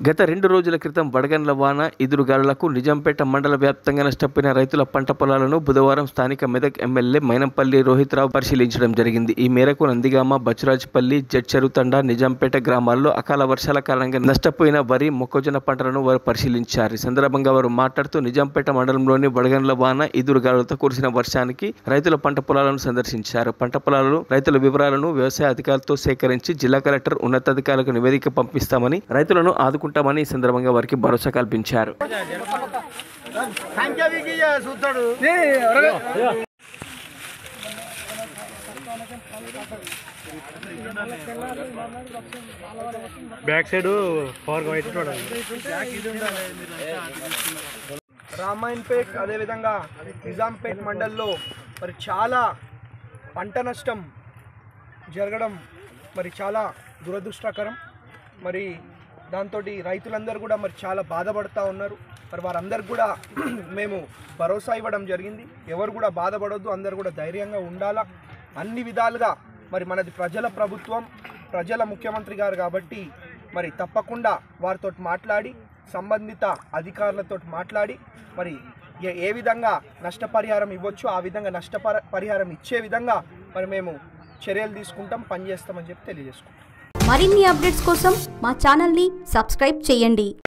గత 2 రోజుల క్రితం వడగండ్ల వాన, ఎదురుగాలులకు నిజాంపేట మండల వ్యాప్తంగా నష్టపోయిన రైతుల పంట పొలాలను బుధవారం స్థానిక మెదక్ ఎమ్మెల్యే మైనంపల్లి రోహిత్రావు పరిశీలించడం జరిగింది. ఈ మేరకు నందిగామ, బచ్చురాజపల్లి, జడ్చెరు తండా, నిజాంపేట గ్రామాల్లో అకాల వర్షాల కారణంగా నష్టపోయిన వరి, మొక్కజొన్న పంటలను వారు పరిశీలించారు. ఈ సందర్భంగా వారు మాట్లాడుతూ నిజాంపేట మండలంలోని వడగండ్ల వాన, ఎదురుగాలులతో కురిసిన వర్షానికి రైతుల పంట పొలాలను సందర్శించారు. పంట పొలాలను, రైతుల వివరాలను వ్యవసాయ అధికారులతో సేకరించి జిల్లా కలెక్టర్, ఉన్నతాధికారులకు నివేదిక పంపిస్తామని, రైతులను ఆదుకుంటామని ఈ సందర్భంగా వారికి భరోసా కల్పించారు. బ్యాక్ సైడ్ రామాయణపేట్ అదేవిధంగా నిజాంపేట్ మండల్లో మరి చాలా పంట నష్టం జరగడం మరి చాలా దురదృష్టకరం. మరి దాంతో రైతులందరూ కూడా మరి చాలా బాధపడుతూ ఉన్నారు. మరి వారందరికి కూడా మేము భరోసా ఇవ్వడం జరిగింది. ఎవరు కూడా బాధపడొద్దు, అందరూ కూడా ధైర్యంగా ఉండాలా. అన్ని విధాలుగా మరి మనది ప్రజల ప్రభుత్వం, ప్రజల ముఖ్యమంత్రి గారు కాబట్టి మరి తప్పకుండా వారితో మాట్లాడి, సంబంధిత అధికారులతో మాట్లాడి మరి ఏ విధంగా నష్టపరిహారం ఇవ్వచ్చు ఆ విధంగా నష్టపరిహారం ఇచ్చే విధంగా మరి మేము చర్యలు తీసుకుంటాం, పనిచేస్తామని చెప్పి తెలియజేసుకుంటాం. మరిన్ని అప్డేట్స్ కోసం మా ఛానల్ని సబ్స్క్రైబ్ చేయండి.